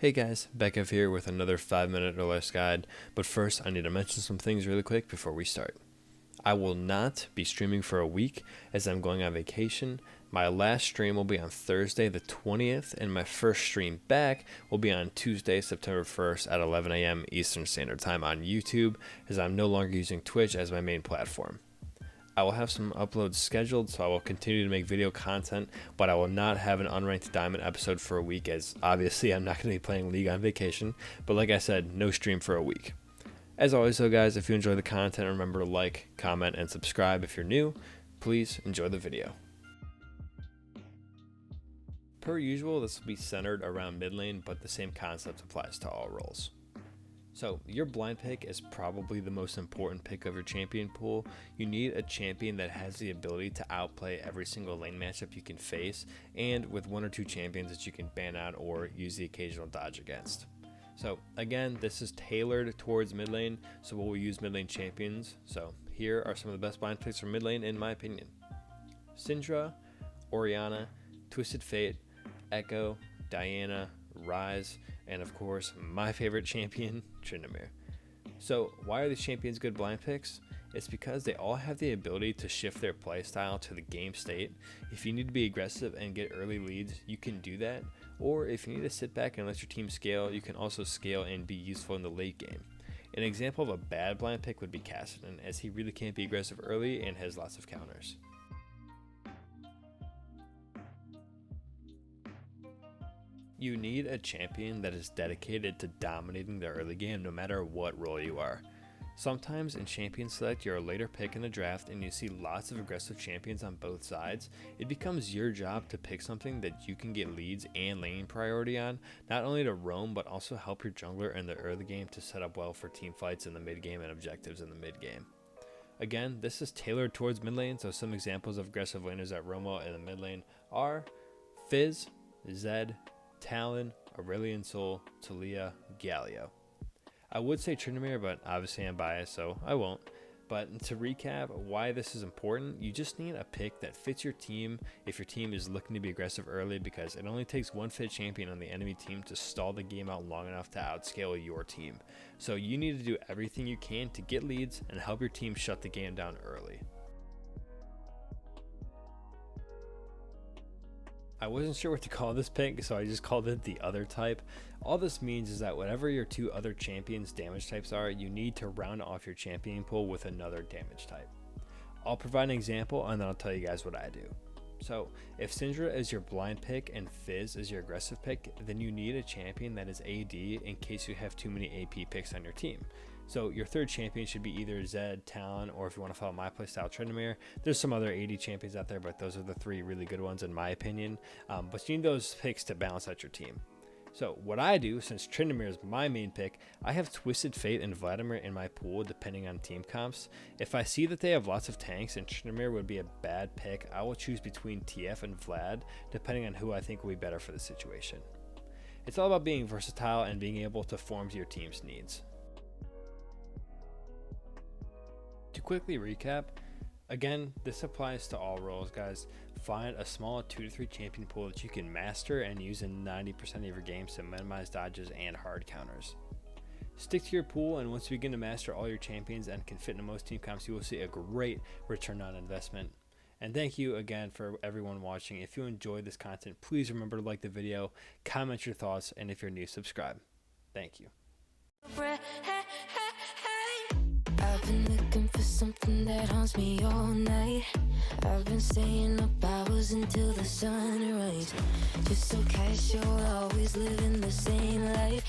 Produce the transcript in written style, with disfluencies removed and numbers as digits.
Hey guys, Beckev here with another 5-minute or less guide, but first I need to mention some things really quick before we start. I will not be streaming for a week as I'm going on vacation. My last stream will be on Thursday the 20th, and my first stream back will be on Tuesday, September 1st at 11 a.m. Eastern Standard Time on YouTube, as I'm no longer using Twitch as my main platform. I will have some uploads scheduled, so I will continue to make video content, but I will not have an Unranked Diamond episode for a week, as obviously I'm not going to be playing League on vacation, but like I said, no stream for a week. As always though guys, if you enjoy the content, remember to like, comment, and subscribe if you're new. Please enjoy the video. Per usual, this will be centered around mid lane, but the same concept applies to all roles. So your blind pick is probably the most important pick of your champion pool. You need a champion that has the ability to outplay every single lane matchup you can face, and with one or two champions that you can ban out or use the occasional dodge against. So again, this is tailored towards mid lane, so we'll use mid lane champions. So here are some of the best blind picks for mid lane in my opinion. Syndra, Orianna, Twisted Fate, Echo, Diana, Ryze, and of course my favorite champion, Tryndamere. So why are these champions good blind picks? It's because they all have the ability to shift their playstyle to the game state. If you need to be aggressive and get early leads, you can do that. Or if you need to sit back and let your team scale, you can also scale and be useful in the late game. An example of a bad blind pick would be Kassadin, as he really can't be aggressive early and has lots of counters. You need a champion that is dedicated to dominating the early game no matter what role you are. Sometimes in champion select you're a later pick in the draft and you see lots of aggressive champions on both sides. It becomes your job to pick something that you can get leads and lane priority on, not only to roam but also help your jungler in the early game to set up well for team fights in the mid game and objectives in the mid game. Again, this is tailored towards mid lane, so some examples of aggressive laners that roam well in the mid lane are Fizz, Zed, Talon, Aurelion Sol, Taliyah, Galio. I would say Tryndamere, but obviously I'm biased, so I won't. But to recap why this is important, you just need a pick that fits your team if your team is looking to be aggressive early, because it only takes one fit champion on the enemy team to stall the game out long enough to outscale your team. So you need to do everything you can to get leads and help your team shut the game down early. I wasn't sure what to call this pick, so I just called it the other type. All this means is that whatever your two other champions' damage types are, you need to round off your champion pool with another damage type. I'll provide an example and then I'll tell you guys what I do. So if Syndra is your blind pick and Fizz is your aggressive pick, then you need a champion that is AD in case you have too many AP picks on your team. So your third champion should be either Zed, Talon, or if you want to follow my playstyle, Tryndamere. There's some other AD champions out there, but those are the three really good ones in my opinion. But you need those picks to balance out your team. So what I do, since Tryndamere is my main pick, I have Twisted Fate and Vladimir in my pool depending on team comps. If I see that they have lots of tanks and Tryndamere would be a bad pick, I will choose between TF and Vlad depending on who I think will be better for the situation. It's all about being versatile and being able to form to your team's needs. To quickly recap, again, this applies to all roles, guys. Find a small 2 to 3 champion pool that you can master and use in 90% of your games to minimize dodges and hard counters. Stick to your pool, and once you begin to master all your champions and can fit into most team comps, you will see a great return on investment. And thank you again for everyone watching. If you enjoyed this content, please remember to like the video, comment your thoughts, and if you're new, subscribe. Thank you. I've been looking for something that haunts me all night. I've been staying up hours until the sunrise. Just so casual, always living the same life.